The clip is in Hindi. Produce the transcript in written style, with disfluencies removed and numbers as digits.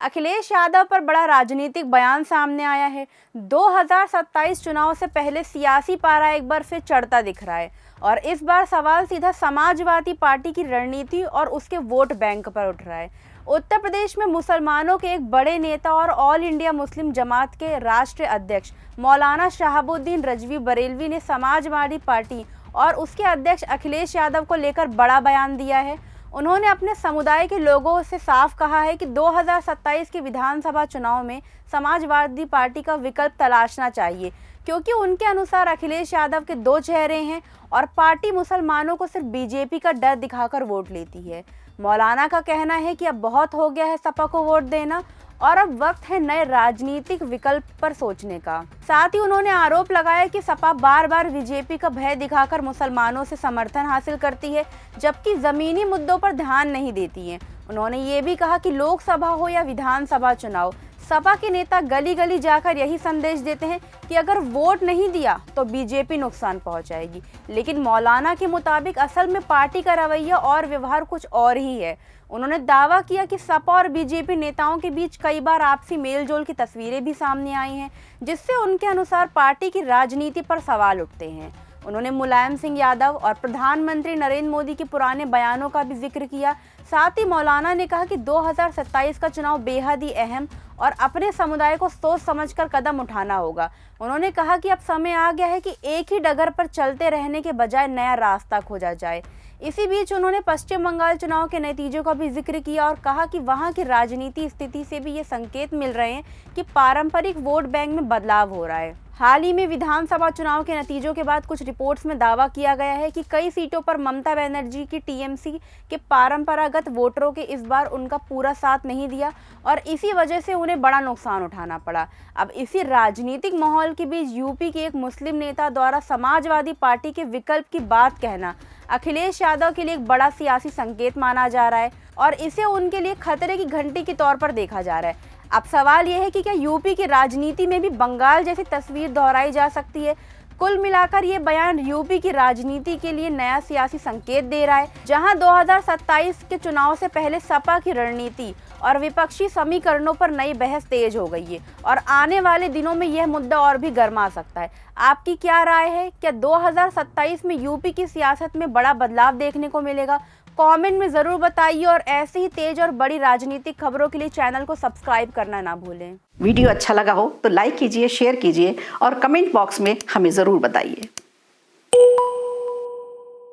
अखिलेश यादव पर बड़ा राजनीतिक बयान सामने आया है। 2027 चुनाव से पहले सियासी पारा एक बार फिर चढ़ता दिख रहा है और इस बार सवाल सीधा समाजवादी पार्टी की रणनीति और उसके वोट बैंक पर उठ रहा है। उत्तर प्रदेश में मुसलमानों के एक बड़े नेता और ऑल इंडिया मुस्लिम जमात के राष्ट्रीय अध्यक्ष मौलाना शहाबुद्दीन रिजवी बरेलवी ने समाजवादी पार्टी और उसके अध्यक्ष अखिलेश यादव को लेकर बड़ा बयान दिया है। उन्होंने अपने समुदाय के लोगों से साफ कहा है कि 2027 के विधानसभा चुनाव में समाजवादी पार्टी का विकल्प तलाशना चाहिए, क्योंकि उनके अनुसार अखिलेश यादव के दो चेहरे हैं और पार्टी मुसलमानों को सिर्फ बीजेपी का डर दिखाकर वोट लेती है। मौलाना का कहना है कि अब बहुत हो गया है सपा को वोट देना और अब वक्त है नए राजनीतिक विकल्प पर सोचने का। साथ ही उन्होंने आरोप लगाया कि सपा बार बार बीजेपी का भय दिखाकर मुसलमानों से समर्थन हासिल करती है, जबकि जमीनी मुद्दों पर ध्यान नहीं देती है। उन्होंने ये भी कहा कि लोकसभा हो या विधानसभा चुनाव, सपा के नेता गली गली जाकर यही संदेश देते हैं कि अगर वोट नहीं दिया तो बीजेपी नुकसान पहुंचाएगी। लेकिन मौलाना के मुताबिक असल में पार्टी का रवैया और व्यवहार कुछ और ही है। उन्होंने दावा किया कि सपा और बीजेपी नेताओं के बीच कई बार आपसी मेलजोल की तस्वीरें भी सामने आई हैं, जिससे उनके अनुसार पार्टी की राजनीति पर सवाल उठते हैं। उन्होंने मुलायम सिंह यादव और प्रधानमंत्री नरेंद्र मोदी के पुराने बयानों का भी जिक्र किया। साथ ही मौलाना ने कहा कि 2027 का चुनाव बेहद ही अहम और अपने समुदाय को सोच समझकर कदम उठाना होगा। उन्होंने कहा कि अब समय आ गया है कि एक ही डगर पर चलते रहने के बजाय नया रास्ता खोजा जाए। इसी बीच उन्होंने पश्चिम बंगाल चुनाव के नतीजों का भी जिक्र किया और कहा कि वहां की राजनीति स्थिति से भी ये संकेत मिल रहे हैं कि पारंपरिक वोट बैंक में बदलाव हो रहा है। हाल ही में विधानसभा चुनाव के नतीजों के बाद कुछ रिपोर्ट्स में दावा किया गया है कि कई सीटों पर ममता बनर्जी की टीएमसी के परंपरागत वोटरों के इस बार उनका पूरा साथ नहीं दिया और इसी वजह से उन्हें बड़ा नुकसान उठाना पड़ा। अब इसी राजनीतिक माहौल के बीच यूपी के एक मुस्लिम नेता द्वारा समाजवादी पार्टी के विकल्प की बात कहना अखिलेश यादव के लिए एक बड़ा सियासी संकेत माना जा रहा है और इसे उनके लिए खतरे की घंटी के तौर पर देखा जा रहा है। अब सवाल यह है कि क्या यूपी की राजनीति में भी बंगाल जैसी तस्वीर दोहराई जा सकती है। कुल मिलाकर ये बयान यूपी की राजनीति के लिए नया सियासी संकेत दे रहा है, जहां 2027 के चुनाव से पहले सपा की रणनीति और विपक्षी समीकरणों पर नई बहस तेज हो गई है और आने वाले दिनों में यह मुद्दा और भी गर्मा सकता है। आपकी क्या राय है? क्या 2027 में यूपी की सियासत में बड़ा बदलाव देखने को मिलेगा? कमेंट में ज़रूर बताइए और ऐसी ही तेज और बड़ी राजनीतिक खबरों के लिए चैनल को सब्सक्राइब करना ना भूलें। वीडियो अच्छा लगा हो तो लाइक कीजिए, शेयर कीजिए और कमेंट बॉक्स में हमें ज़रूर बताइए।